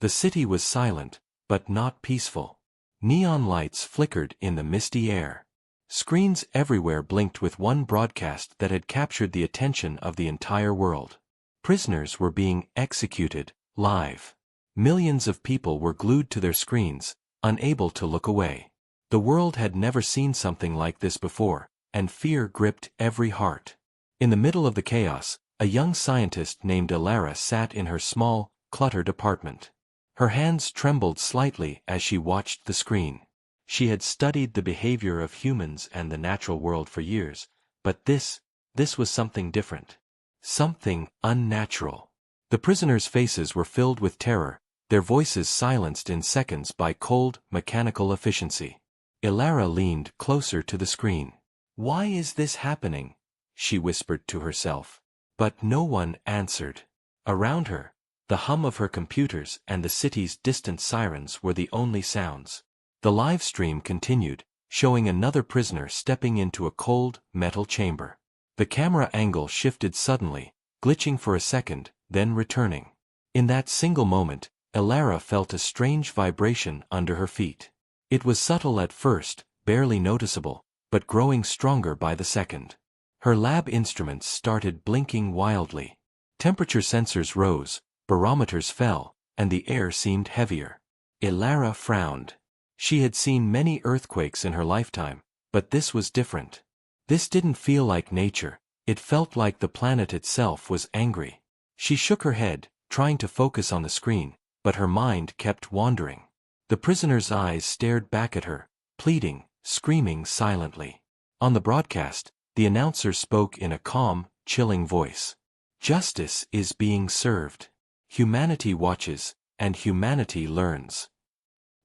The city was silent, but not peaceful. Neon lights flickered in the misty air. Screens everywhere blinked with one broadcast that had captured the attention of the entire world. Prisoners were being executed, live. Millions of people were glued to their screens, unable to look away. The world had never seen something like this before, and fear gripped every heart. In the middle of the chaos, a young scientist named Elara sat in her small, cluttered apartment. Her hands trembled slightly as she watched the screen. She had studied the behavior of humans and the natural world for years, but this was something different. Something unnatural. The prisoners' faces were filled with terror, their voices silenced in seconds by cold, mechanical efficiency. Elara leaned closer to the screen. "Why is this happening?" she whispered to herself. But no one answered. Around her, the hum of her computers and the city's distant sirens were the only sounds. The live stream continued, showing another prisoner stepping into a cold, metal chamber. The camera angle shifted suddenly, glitching for a second, then returning. In that single moment, Elara felt a strange vibration under her feet. It was subtle at first, barely noticeable, but growing stronger by the second. Her lab instruments started blinking wildly. Temperature sensors rose, barometers fell, and the air seemed heavier. Elara frowned. She had seen many earthquakes in her lifetime, but this was different. This didn't feel like nature, it felt like the planet itself was angry. She shook her head, trying to focus on the screen, but her mind kept wandering. The prisoner's eyes stared back at her, pleading, screaming silently. On the broadcast, the announcer spoke in a calm, chilling voice. "Justice is being served. Humanity watches, and humanity learns."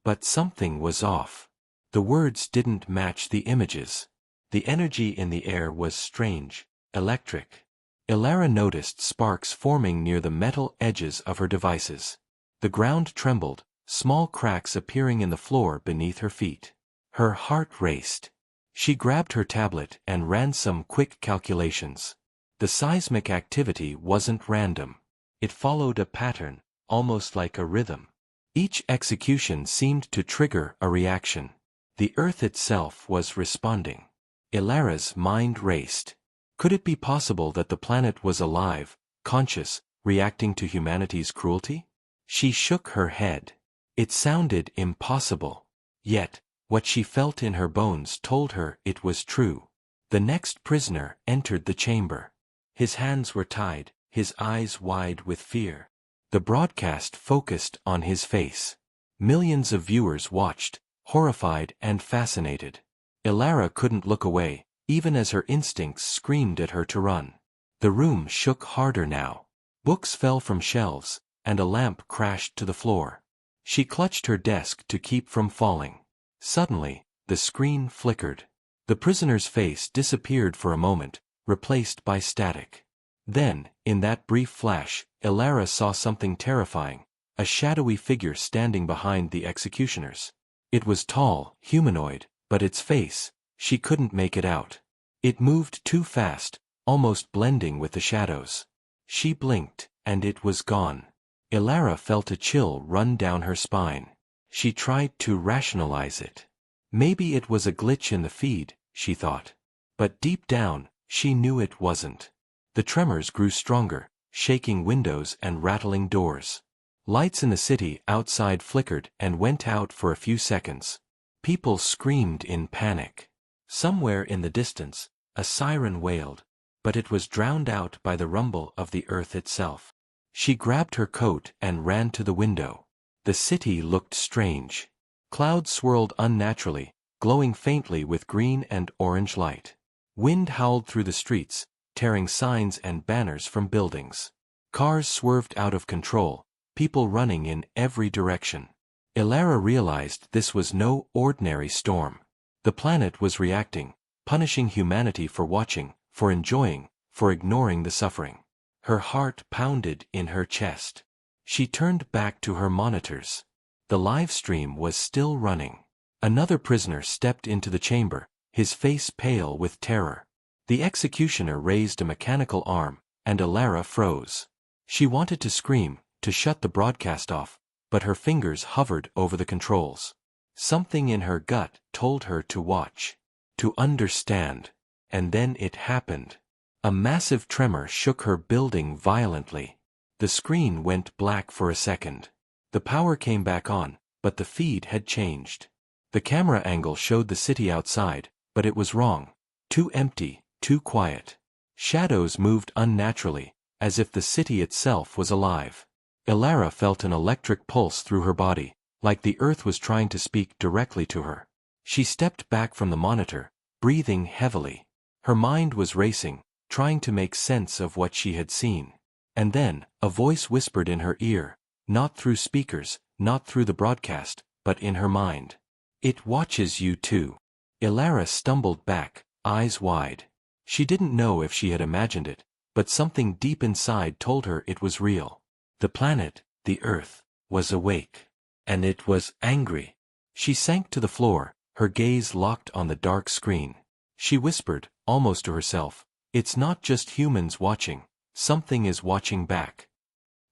But something was off. The words didn't match the images. The energy in the air was strange, electric. Elara noticed sparks forming near the metal edges of her devices. The ground trembled, small cracks appearing in the floor beneath her feet. Her heart raced. She grabbed her tablet and ran some quick calculations. The seismic activity wasn't random. It followed a pattern, almost like a rhythm. Each execution seemed to trigger a reaction. The Earth itself was responding. Elara's mind raced. Could it be possible that the planet was alive, conscious, reacting to humanity's cruelty? She shook her head. It sounded impossible. Yet, what she felt in her bones told her it was true. The next prisoner entered the chamber. His hands were tied, his eyes wide with fear. The broadcast focused on his face. Millions of viewers watched, horrified and fascinated. Elara couldn't look away, even as her instincts screamed at her to run. The room shook harder now. Books fell from shelves, and a lamp crashed to the floor. She clutched her desk to keep from falling. Suddenly, the screen flickered. The prisoner's face disappeared for a moment, replaced by static. Then, in that brief flash, Elara saw something terrifying, a shadowy figure standing behind the executioners. It was tall, humanoid, but its face, she couldn't make it out. It moved too fast, almost blending with the shadows. She blinked, and it was gone. Elara felt a chill run down her spine. She tried to rationalize it. Maybe it was a glitch in the feed, she thought. But deep down, she knew it wasn't. The tremors grew stronger, shaking windows and rattling doors. Lights in the city outside flickered and went out for a few seconds. People screamed in panic. Somewhere in the distance, a siren wailed, but it was drowned out by the rumble of the earth itself. She grabbed her coat and ran to the window. The city looked strange. Clouds swirled unnaturally, glowing faintly with green and orange light. Wind howled through the streets, tearing signs and banners from buildings. Cars swerved out of control, people running in every direction. Elara realized this was no ordinary storm. The planet was reacting, punishing humanity for watching, for enjoying, for ignoring the suffering. Her heart pounded in her chest. She turned back to her monitors. The live stream was still running. Another prisoner stepped into the chamber, his face pale with terror. The executioner raised a mechanical arm, and Elara froze. She wanted to scream, to shut the broadcast off, but her fingers hovered over the controls. Something in her gut told her to watch, to understand. And then it happened. A massive tremor shook her building violently. The screen went black for a second. The power came back on, but the feed had changed. The camera angle showed the city outside, but it was wrong. Too empty, too quiet. Shadows moved unnaturally, as if the city itself was alive. Elara felt an electric pulse through her body, like the earth was trying to speak directly to her. She stepped back from the monitor, breathing heavily. Her mind was racing, trying to make sense of what she had seen. And then, a voice whispered in her ear, not through speakers, not through the broadcast, but in her mind. "It watches you too." Elara stumbled back, eyes wide. She didn't know if she had imagined it, but something deep inside told her it was real. The planet, the Earth, was awake. And it was angry. She sank to the floor, her gaze locked on the dark screen. She whispered, almost to herself, "It's not just humans watching, something is watching back."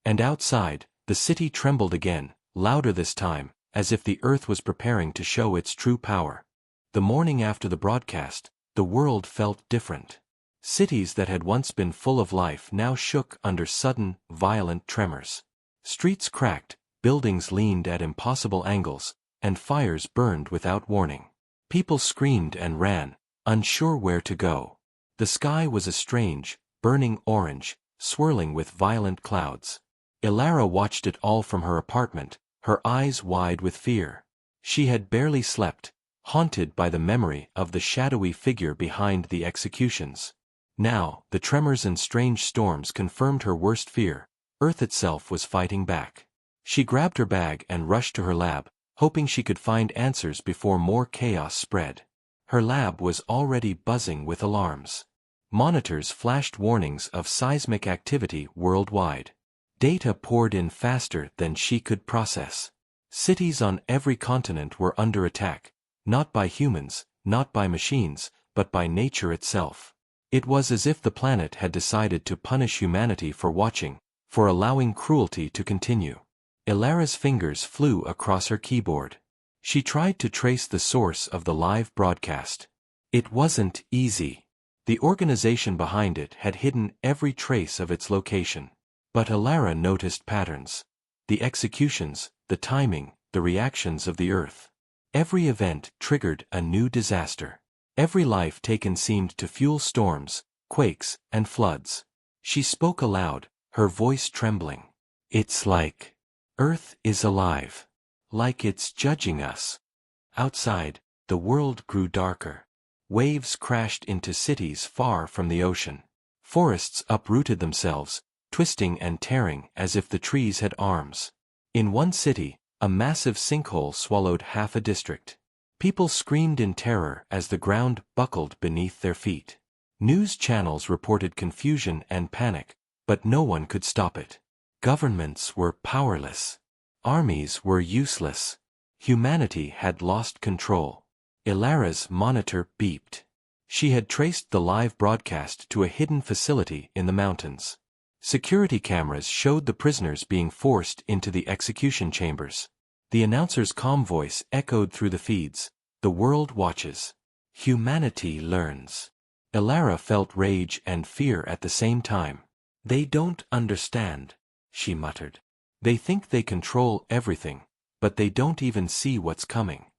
And outside, the city trembled again, louder this time, as if the Earth was preparing to show its true power. The morning after the broadcast, the world felt different. Cities that had once been full of life now shook under sudden, violent tremors. Streets cracked, buildings leaned at impossible angles, and fires burned without warning. People screamed and ran, unsure where to go. The sky was a strange, burning orange, swirling with violent clouds. Elara watched it all from her apartment, her eyes wide with fear. She had barely slept, haunted by the memory of the shadowy figure behind the executions. Now, the tremors and strange storms confirmed her worst fear. Earth itself was fighting back. She grabbed her bag and rushed to her lab, hoping she could find answers before more chaos spread. Her lab was already buzzing with alarms. Monitors flashed warnings of seismic activity worldwide. Data poured in faster than she could process. Cities on every continent were under attack, not by humans, not by machines, but by nature itself. It was as if the planet had decided to punish humanity for watching, for allowing cruelty to continue. Elara's fingers flew across her keyboard. She tried to trace the source of the live broadcast. It wasn't easy. The organization behind it had hidden every trace of its location. But Elara noticed patterns. The executions, the timing, the reactions of the Earth. Every event triggered a new disaster. Every life taken seemed to fuel storms, quakes, and floods. She spoke aloud, her voice trembling. "It's like Earth is alive. Like it's judging us." Outside, the world grew darker. Waves crashed into cities far from the ocean. Forests uprooted themselves, twisting and tearing as if the trees had arms. In one city, a massive sinkhole swallowed half a district. People screamed in terror as the ground buckled beneath their feet. News channels reported confusion and panic, but no one could stop it. Governments were powerless. Armies were useless. Humanity had lost control. Elara's monitor beeped. She had traced the live broadcast to a hidden facility in the mountains. Security cameras showed the prisoners being forced into the execution chambers. The announcer's calm voice echoed through the feeds. "The world watches. Humanity learns." Elara felt rage and fear at the same time. "They don't understand," she muttered. "They think they control everything, but they don't even see what's coming."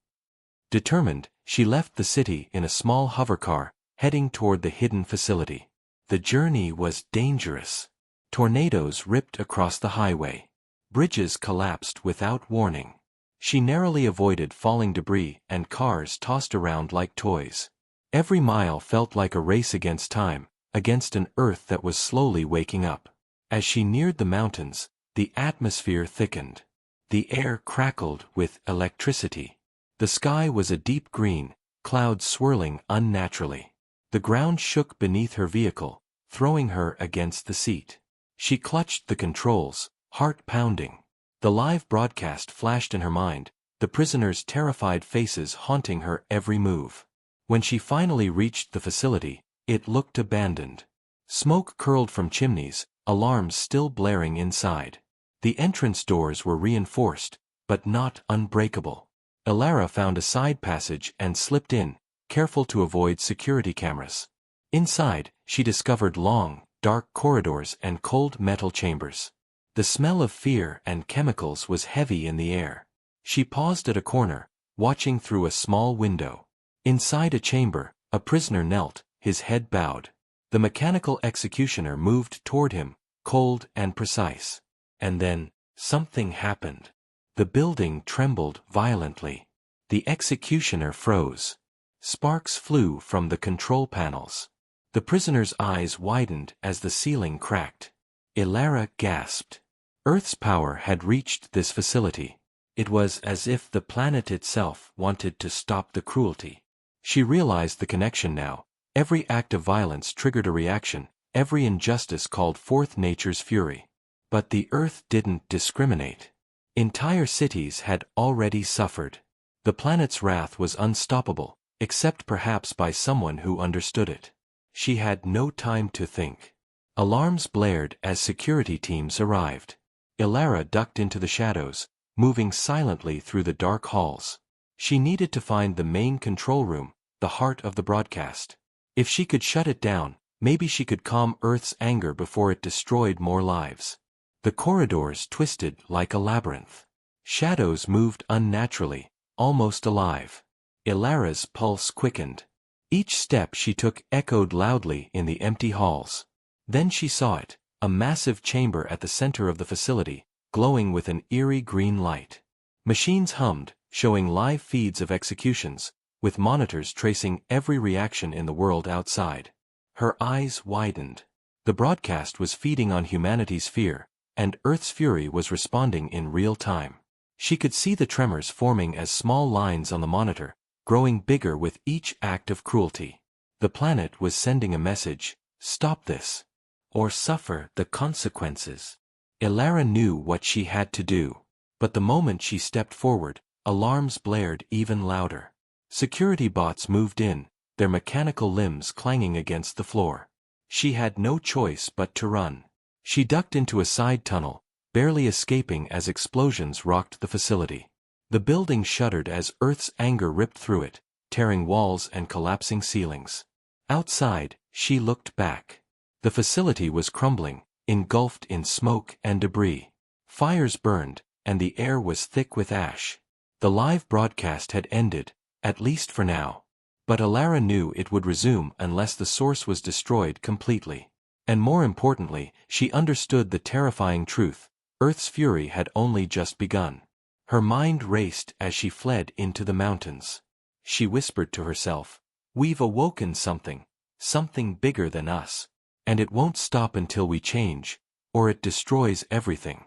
Determined, she left the city in a small hovercar, heading toward the hidden facility. The journey was dangerous. Tornadoes ripped across the highway. Bridges collapsed without warning. She narrowly avoided falling debris and cars tossed around like toys. Every mile felt like a race against time, against an Earth that was slowly waking up. As she neared the mountains, the atmosphere thickened. The air crackled with electricity. The sky was a deep green, clouds swirling unnaturally. The ground shook beneath her vehicle, throwing her against the seat. She clutched the controls, heart pounding. The live broadcast flashed in her mind, the prisoners' terrified faces haunting her every move. When she finally reached the facility, it looked abandoned. Smoke curled from chimneys, alarms still blaring inside. The entrance doors were reinforced, but not unbreakable. Elara found a side passage and slipped in, careful to avoid security cameras. Inside, she discovered long, dark corridors and cold metal chambers. The smell of fear and chemicals was heavy in the air. She paused at a corner, watching through a small window. Inside a chamber, a prisoner knelt, his head bowed. The mechanical executioner moved toward him, cold and precise. And then, something happened. The building trembled violently. The executioner froze. Sparks flew from the control panels. The prisoner's eyes widened as the ceiling cracked. Elara gasped. Earth's power had reached this facility. It was as if the planet itself wanted to stop the cruelty. She realized the connection now. Every act of violence triggered a reaction, every injustice called forth nature's fury. But the Earth didn't discriminate. Entire cities had already suffered. The planet's wrath was unstoppable, except perhaps by someone who understood it. She had no time to think. Alarms blared as security teams arrived. Elara ducked into the shadows, moving silently through the dark halls. She needed to find the main control room, the heart of the broadcast. If she could shut it down, maybe she could calm Earth's anger before it destroyed more lives. The corridors twisted like a labyrinth. Shadows moved unnaturally, almost alive. Elara's pulse quickened. Each step she took echoed loudly in the empty halls. Then she saw it, a massive chamber at the center of the facility, glowing with an eerie green light. Machines hummed, showing live feeds of executions, with monitors tracing every reaction in the world outside. Her eyes widened. The broadcast was feeding on humanity's fear, and Earth's fury was responding in real time. She could see the tremors forming as small lines on the monitor, growing bigger with each act of cruelty. The planet was sending a message: stop this, or suffer the consequences. Elara knew what she had to do. But the moment she stepped forward, alarms blared even louder. Security bots moved in, their mechanical limbs clanging against the floor. She had no choice but to run. She ducked into a side tunnel, barely escaping as explosions rocked the facility. The building shuddered as Earth's anger ripped through it, tearing walls and collapsing ceilings. Outside, she looked back. The facility was crumbling, engulfed in smoke and debris. Fires burned, and the air was thick with ash. The live broadcast had ended, at least for now. But Elara knew it would resume unless the source was destroyed completely. And more importantly, she understood the terrifying truth: Earth's fury had only just begun. Her mind raced as she fled into the mountains. She whispered to herself, "We've awoken something bigger than us. And it won't stop until we change, or it destroys everything."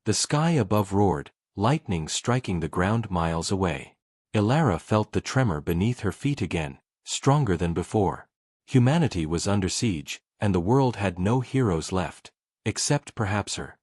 The sky above roared, lightning striking the ground miles away. Elara felt the tremor beneath her feet again, stronger than before. Humanity was under siege, and the world had no heroes left, except perhaps her.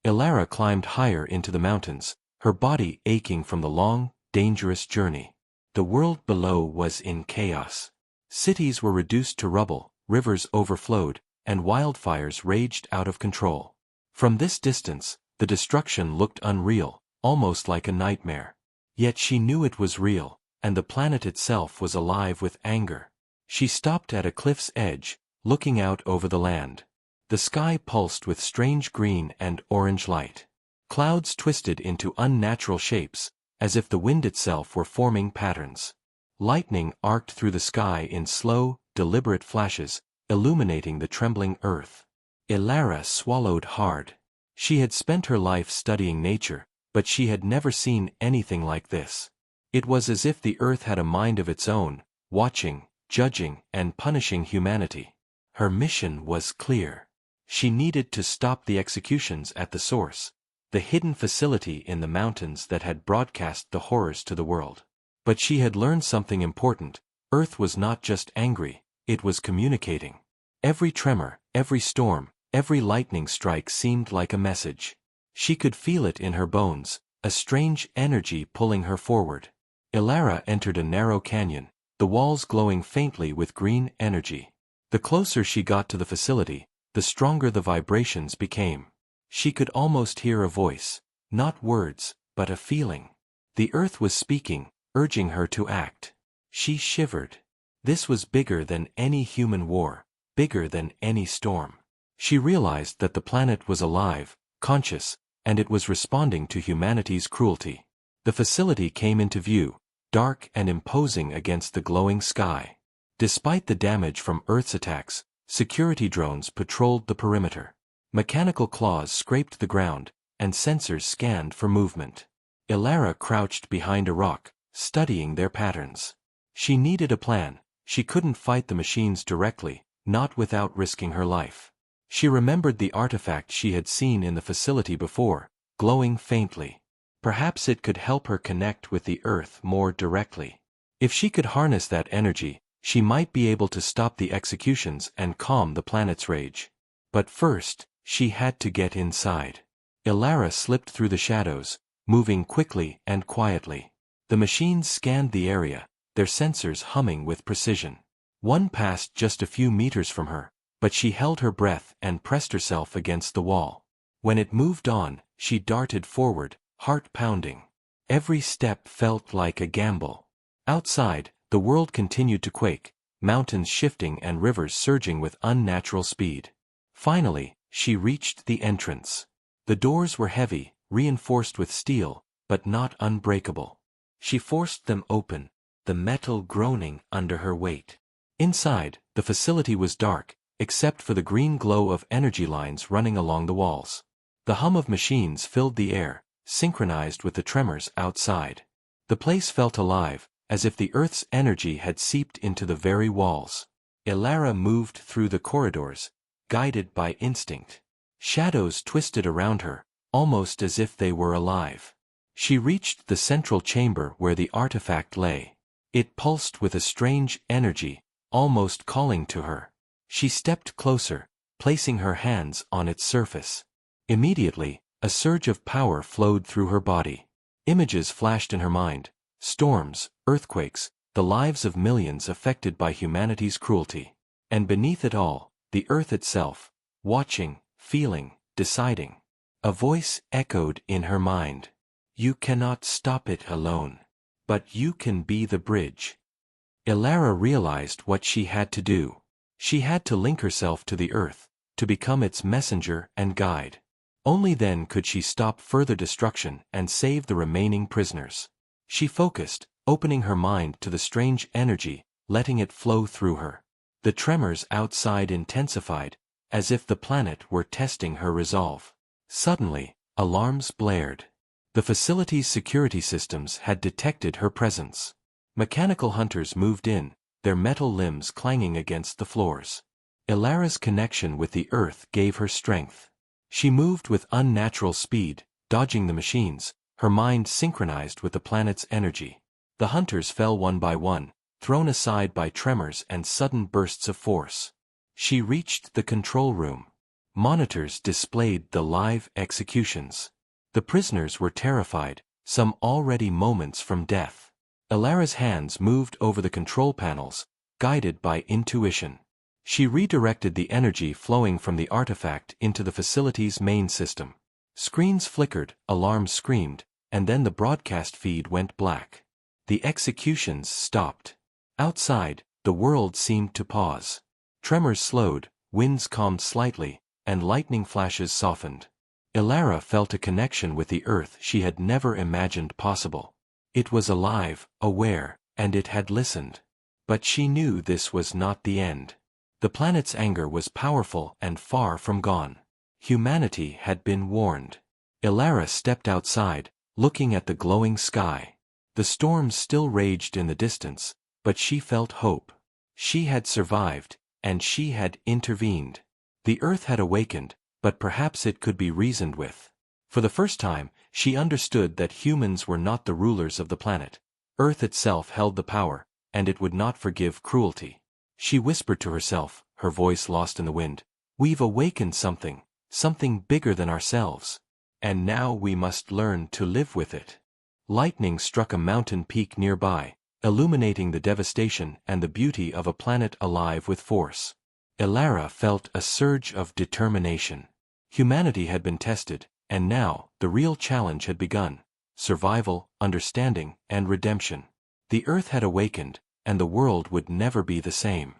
Elara climbed higher into the mountains, her body aching from the long, dangerous journey. The world below was in chaos. Cities were reduced to rubble, rivers overflowed, and wildfires raged out of control. From this distance, the destruction looked unreal, almost like a nightmare. Yet she knew it was real, and the planet itself was alive with anger. She stopped at a cliff's edge, looking out over the land. The sky pulsed with strange green and orange light. Clouds twisted into unnatural shapes, as if the wind itself were forming patterns. Lightning arced through the sky in slow, deliberate flashes, illuminating the trembling earth. Elara swallowed hard. She had spent her life studying nature, but she had never seen anything like this. It was as if the earth had a mind of its own, watching, judging, and punishing humanity. Her mission was clear. She needed to stop the executions at the source, the hidden facility in the mountains that had broadcast the horrors to the world. But she had learned something important: Earth was not just angry, it was communicating. Every tremor, every storm, every lightning strike seemed like a message. She could feel it in her bones, a strange energy pulling her forward. Elara entered a narrow canyon, the walls glowing faintly with green energy. The closer she got to the facility, the stronger the vibrations became. She could almost hear a voice, not words, but a feeling. The earth was speaking, urging her to act. She shivered. This was bigger than any human war, bigger than any storm. She realized that the planet was alive, conscious, and it was responding to humanity's cruelty. The facility came into view, dark and imposing against the glowing sky. Despite the damage from Earth's attacks, security drones patrolled the perimeter. Mechanical claws scraped the ground, and sensors scanned for movement. Elara crouched behind a rock, studying their patterns. She needed a plan. She couldn't fight the machines directly, not without risking her life. She remembered the artifact she had seen in the facility before, glowing faintly. Perhaps it could help her connect with the Earth more directly. If she could harness that energy, she might be able to stop the executions and calm the planet's rage. But first, she had to get inside. Elara slipped through the shadows, moving quickly and quietly. The machines scanned the area, their sensors humming with precision. One passed just a few meters from her, but she held her breath and pressed herself against the wall. When it moved on, she darted forward, heart pounding. Every step felt like a gamble. Outside, the world continued to quake, mountains shifting and rivers surging with unnatural speed. Finally, she reached the entrance. The doors were heavy, reinforced with steel, but not unbreakable. She forced them open, the metal groaning under her weight. Inside, the facility was dark, except for the green glow of energy lines running along the walls. The hum of machines filled the air, synchronized with the tremors outside. The place felt alive, as if the Earth's energy had seeped into the very walls. Elara moved through the corridors, guided by instinct. Shadows twisted around her, almost as if they were alive. She reached the central chamber where the artifact lay. It pulsed with a strange energy, almost calling to her. She stepped closer, placing her hands on its surface. Immediately, a surge of power flowed through her body. Images flashed in her mind: storms, earthquakes, the lives of millions affected by humanity's cruelty. And beneath it all, the Earth itself, watching, feeling, deciding. A voice echoed in her mind. You cannot stop it alone. But you can be the bridge. Elara realized what she had to do. She had to link herself to the Earth, to become its messenger and guide. Only then could she stop further destruction and save the remaining prisoners. She focused, opening her mind to the strange energy, letting it flow through her. The tremors outside intensified, as if the planet were testing her resolve. Suddenly, alarms blared. The facility's security systems had detected her presence. Mechanical hunters moved in, their metal limbs clanging against the floors. Elara's connection with the Earth gave her strength. She moved with unnatural speed, dodging the machines, her mind synchronized with the planet's energy. The hunters fell one by one, thrown aside by tremors and sudden bursts of force. She reached the control room. Monitors displayed the live executions. The prisoners were terrified, some already moments from death. Elara's hands moved over the control panels, guided by intuition. She redirected the energy flowing from the artifact into the facility's main system. Screens flickered, alarms screamed, and then the broadcast feed went black. The executions stopped. Outside, the world seemed to pause. Tremors slowed, winds calmed slightly, and lightning flashes softened. Elara felt a connection with the Earth she had never imagined possible. It was alive, aware, and it had listened. But she knew this was not the end. The planet's anger was powerful and far from gone. Humanity had been warned. Elara stepped outside, looking at the glowing sky. The storms still raged in the distance, but she felt hope. She had survived, and she had intervened. The Earth had awakened, but perhaps it could be reasoned with. For the first time, she understood that humans were not the rulers of the planet. Earth itself held the power, and it would not forgive cruelty. She whispered to herself, her voice lost in the wind, "We've awakened something, something bigger than ourselves. And now we must learn to live with it." Lightning struck a mountain peak nearby, illuminating the devastation and the beauty of a planet alive with force. Elara felt a surge of determination. Humanity had been tested, and now, the real challenge had begun: survival, understanding, and redemption. The Earth had awakened, and the world would never be the same.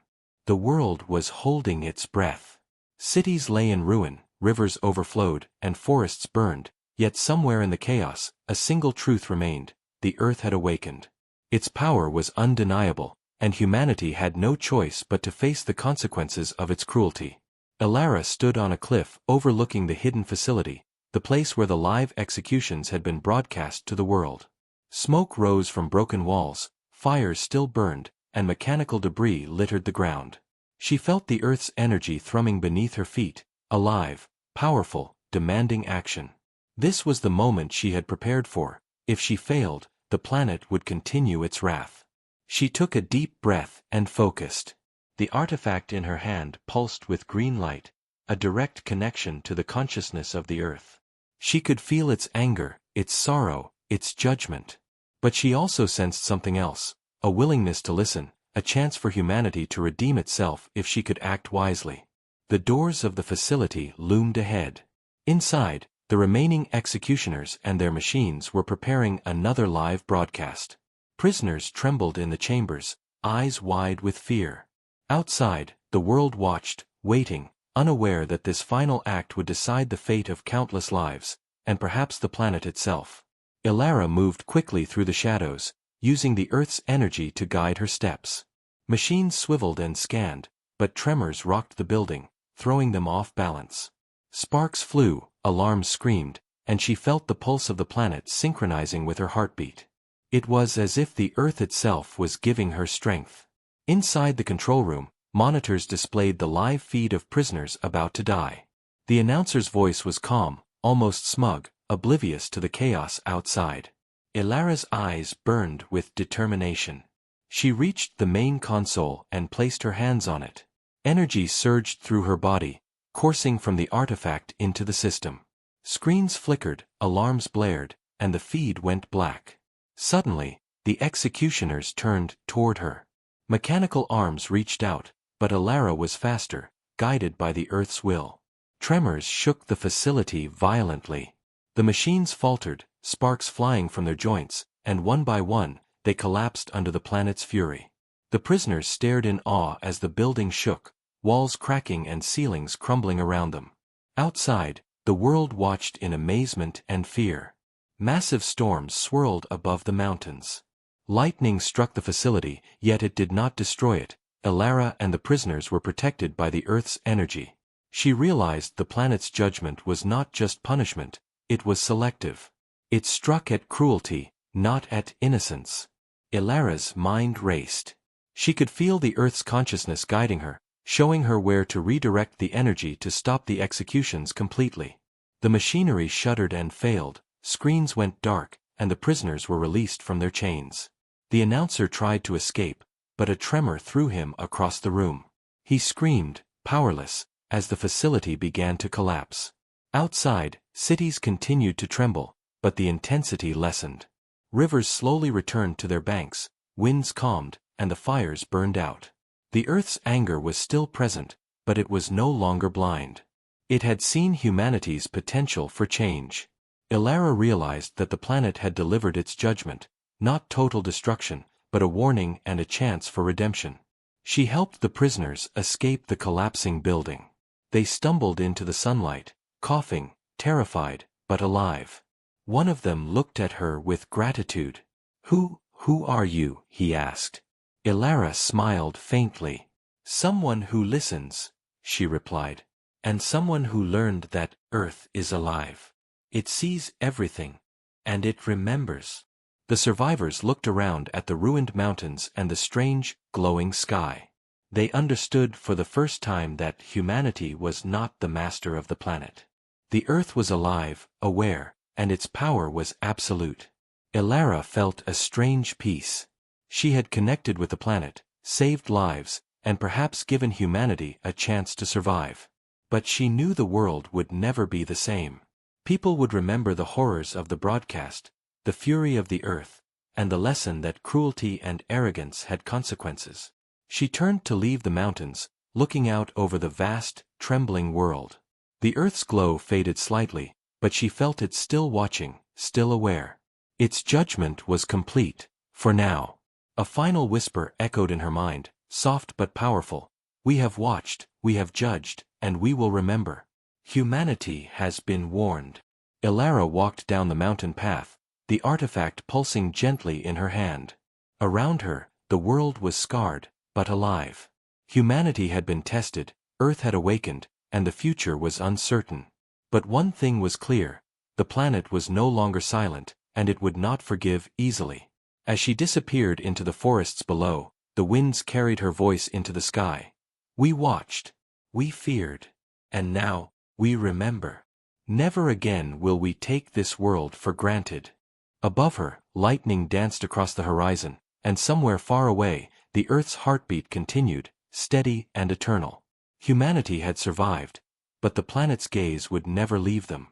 The world was holding its breath. Cities lay in ruin, rivers overflowed, and forests burned, yet somewhere in the chaos, a single truth remained: the Earth had awakened. Its power was undeniable, and humanity had no choice but to face the consequences of its cruelty. Elara stood on a cliff overlooking the hidden facility, the place where the live executions had been broadcast to the world. Smoke rose from broken walls, fires still burned, and mechanical debris littered the ground. She felt the Earth's energy thrumming beneath her feet, alive, powerful, demanding action. This was the moment she had prepared for. If she failed, the planet would continue its wrath. She took a deep breath and focused. The artifact in her hand pulsed with green light, a direct connection to the consciousness of the Earth. She could feel its anger, its sorrow, its judgment. But she also sensed something else: a willingness to listen, a chance for humanity to redeem itself if she could act wisely. The doors of the facility loomed ahead. Inside, the remaining executioners and their machines were preparing another live broadcast. Prisoners trembled in the chambers, eyes wide with fear. Outside, the world watched, waiting, unaware that this final act would decide the fate of countless lives, and perhaps the planet itself. Elara moved quickly through the shadows, using the Earth's energy to guide her steps. Machines swiveled and scanned, but tremors rocked the building, throwing them off balance. Sparks flew, alarms screamed, and she felt the pulse of the planet synchronizing with her heartbeat. It was as if the Earth itself was giving her strength. Inside the control room, monitors displayed the live feed of prisoners about to die. The announcer's voice was calm, almost smug, oblivious to the chaos outside. Elara's eyes burned with determination. She reached the main console and placed her hands on it. Energy surged through her body, coursing from the artifact into the system. Screens flickered, alarms blared, and the feed went black. Suddenly, the executioners turned toward her. Mechanical arms reached out, but Elara was faster, guided by the Earth's will. Tremors shook the facility violently. The machines faltered, sparks flying from their joints, and one by one, they collapsed under the planet's fury. The prisoners stared in awe as the building shook, walls cracking and ceilings crumbling around them. Outside, the world watched in amazement and fear. Massive storms swirled above the mountains. Lightning struck the facility, yet it did not destroy it. Elara and the prisoners were protected by the Earth's energy. She realized the planet's judgment was not just punishment, it was selective. It struck at cruelty, not at innocence. Elara's mind raced. She could feel the Earth's consciousness guiding her, showing her where to redirect the energy to stop the executions completely. The machinery shuddered and failed, screens went dark, and the prisoners were released from their chains. The announcer tried to escape, but a tremor threw him across the room. He screamed, powerless, as the facility began to collapse. Outside, cities continued to tremble, but the intensity lessened. Rivers slowly returned to their banks, winds calmed, and the fires burned out. The Earth's anger was still present, but it was no longer blind. It had seen humanity's potential for change. Elara realized that the planet had delivered its judgment, not total destruction, but a warning and a chance for redemption. She helped the prisoners escape the collapsing building. They stumbled into the sunlight, coughing, terrified, but alive. One of them looked at her with gratitude. Who are you?" he asked. Elara smiled faintly. "Someone who listens," she replied. "And someone who learned that Earth is alive. It sees everything, and it remembers." The survivors looked around at the ruined mountains and the strange, glowing sky. They understood for the first time that humanity was not the master of the planet. The Earth was alive, aware, and its power was absolute. Elara felt a strange peace. She had connected with the planet, saved lives, and perhaps given humanity a chance to survive. But she knew the world would never be the same. People would remember the horrors of the broadcast, the fury of the Earth, and the lesson that cruelty and arrogance had consequences. She turned to leave the mountains, looking out over the vast, trembling world. The Earth's glow faded slightly, but she felt it still watching, still aware. Its judgment was complete, for now. A final whisper echoed in her mind, soft but powerful. We have watched, we have judged, and we will remember. Humanity has been warned. Ilara walked down the mountain path, the artifact pulsing gently in her hand. Around her, the world was scarred, but alive. Humanity had been tested, Earth had awakened, and the future was uncertain. But one thing was clear: the planet was no longer silent, and it would not forgive easily. As she disappeared into the forests below, the winds carried her voice into the sky. We watched. We feared. And now, we remember. Never again will we take this world for granted. Above her, lightning danced across the horizon, and somewhere far away, the Earth's heartbeat continued, steady and eternal. Humanity had survived, but the planet's gaze would never leave them.